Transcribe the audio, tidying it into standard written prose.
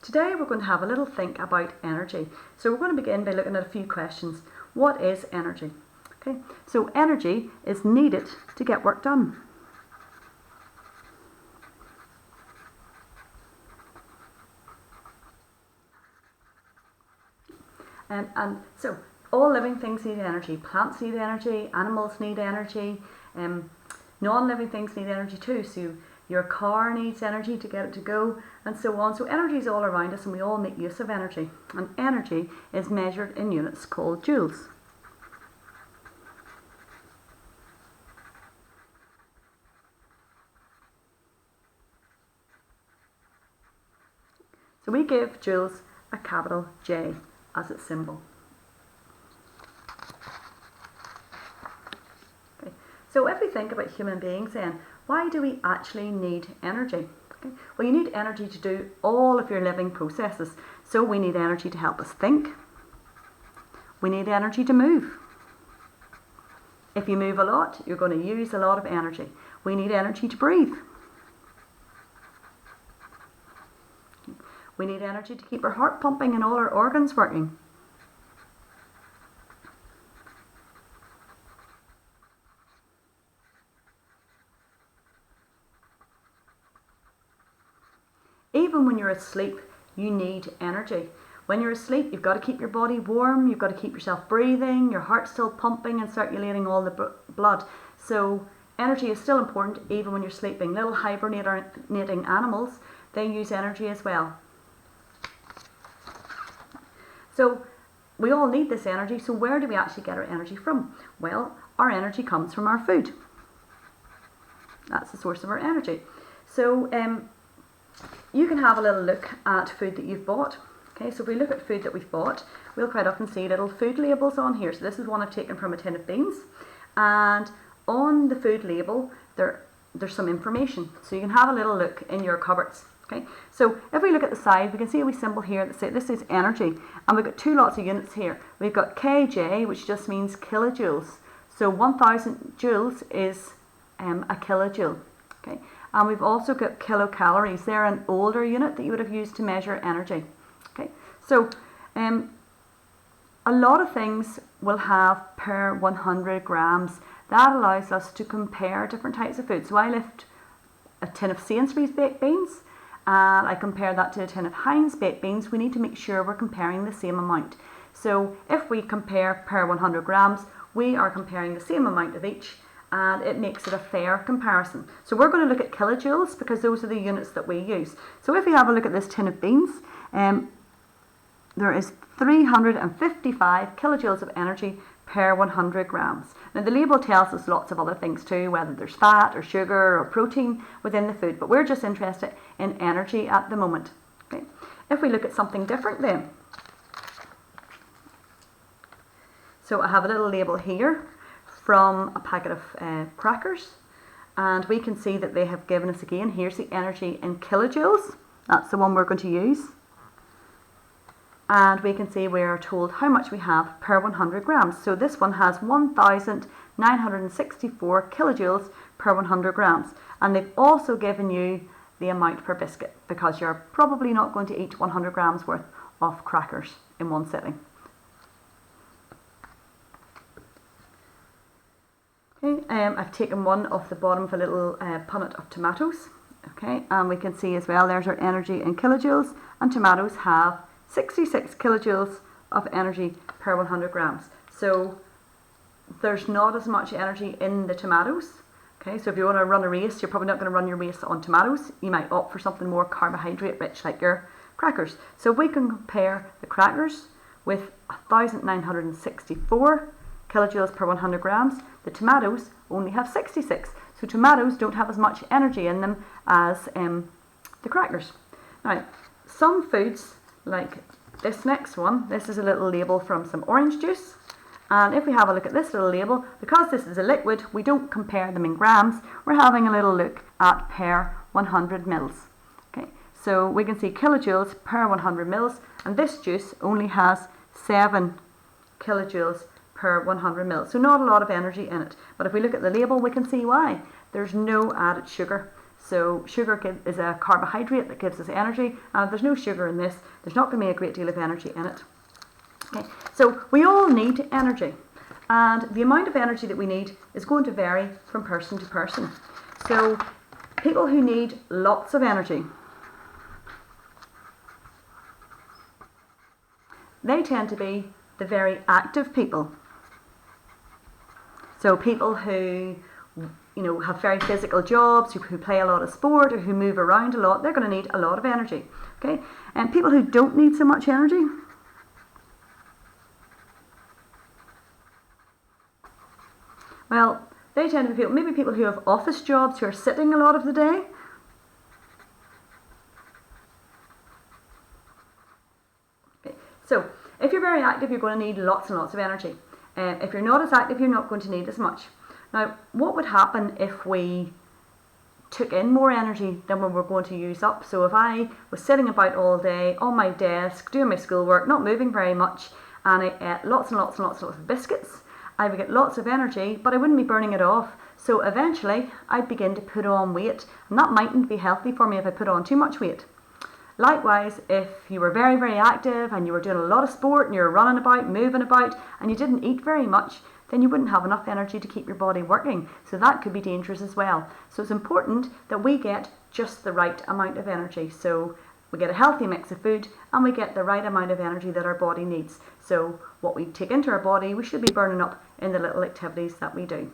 Today we're going to have a little think about energy. So we're going to begin by looking at a few questions. What is energy? Okay, so energy is needed to get work done. And so all living things need energy. Plants need energy, animals need energy, non-living things need energy too. So your car needs energy to get it to go, and so on. So energy is all around us and we all make use of energy. And energy is measured in units called joules. So we give joules a capital J as its symbol. Okay. So if we think about human beings then, why do we actually need energy? Okay. Well, you need energy to do all of your living processes. So we need energy to help us think. We need energy to move. If you move a lot, you're going to use a lot of energy. We need energy to breathe. We need energy to keep our heart pumping and all our organs working. Even when you're asleep, you need energy. When you're asleep, you've got to keep your body warm, you've got to keep yourself breathing, your heart's still pumping and circulating all the blood. So energy is still important even when you're sleeping. Little hibernating animals, they use energy as well. So we all need this energy, so where do we actually get our energy from? Well, our energy comes from our food. That's the source of our energy. So you can have a little look at food that you've bought. Okay, so if we look at food that we've bought, we'll quite often see little food labels on here. So this is one I've taken from a tin of beans, and on the food label there's some information. So you can have a little look in your cupboards. Okay, so if we look at the side, we can see a wee symbol here that says this is energy, and we've got two lots of units here. We've got kJ, which just means kilojoules. So 1000 joules is a kilojoule. Okay, and we've also got kilocalories. They're an older unit that you would have used to measure energy. Okay, so a lot of things will have per 100 grams. That allows us to compare different types of food. So I lift a tin of Sainsbury's baked beans, and I compare that to a tin of Heinz baked beans. We need to make sure we're comparing the same amount. So if we compare per 100 grams, we are comparing the same amount of each, and it makes it a fair comparison. So we're going to look at kilojoules because those are the units that we use. So if we have a look at this tin of beans, there is 355 kilojoules of energy per 100 grams. Now the label tells us lots of other things too, whether there's fat or sugar or protein within the food, but we're just interested in energy at the moment. Okay. If we look at something different then, so I have a little label here from a packet of crackers, and we can see that they have given us again, here's the energy in kilojoules. That's the one we're going to use. And we can see we are told how much we have per 100 grams. So this one has 1964 kilojoules per 100 grams. And they've also given you the amount per biscuit, because you're probably not going to eat 100 grams worth of crackers in one sitting. Okay, I've taken one off the bottom of a little punnet of tomatoes. Okay, and we can see as well, there's our energy in kilojoules, and tomatoes have 66 kilojoules of energy per 100 grams. So there's not as much energy in the tomatoes. Okay, so if you want to run a race, you're probably not going to run your race on tomatoes. You might opt for something more carbohydrate rich like your crackers. So we can compare the crackers with 1964 kilojoules per 100 grams. The tomatoes only have 66. So tomatoes don't have as much energy in them as the crackers. Now, some foods, like this next one, this is a little label from some orange juice, and if we have a look at this little label, because this is a liquid, we don't compare them in grams, we're having a little look at per 100 mils. Okay, so we can see kilojoules per 100 mils, and this juice only has 7 kilojoules per 100 mils, so not a lot of energy in it. But if we look at the label, we can see why. There's no added sugar. So sugar is a carbohydrate that gives us energy, and if there's no sugar in this, there's not going to be a great deal of energy in it. Okay, so we all need energy, and the amount of energy that we need is going to vary from person to person. So people who need lots of energy, they tend to be the very active people. So people who have very physical jobs, who play a lot of sport, or who move around a lot, they're going to need a lot of energy. Okay, and people who don't need so much energy, well, they tend to be maybe people who have office jobs, who are sitting a lot of the day. Okay, so if you're very active, you're going to need lots and lots of energy. If you're not as active, you're not going to need as much. Now, what would happen if we took in more energy than we were going to use up? So if I was sitting about all day on my desk, doing my schoolwork, not moving very much, and I ate lots and lots and lots and lots of biscuits, I would get lots of energy, but I wouldn't be burning it off. So eventually, I'd begin to put on weight, and that mightn't be healthy for me if I put on too much weight. Likewise, if you were very, very active and you were doing a lot of sport and you were running about, moving about, and you didn't eat very much, then you wouldn't have enough energy to keep your body working. So that could be dangerous as well. So it's important that we get just the right amount of energy. So we get a healthy mix of food and we get the right amount of energy that our body needs. So what we take into our body, we should be burning up in the little activities that we do.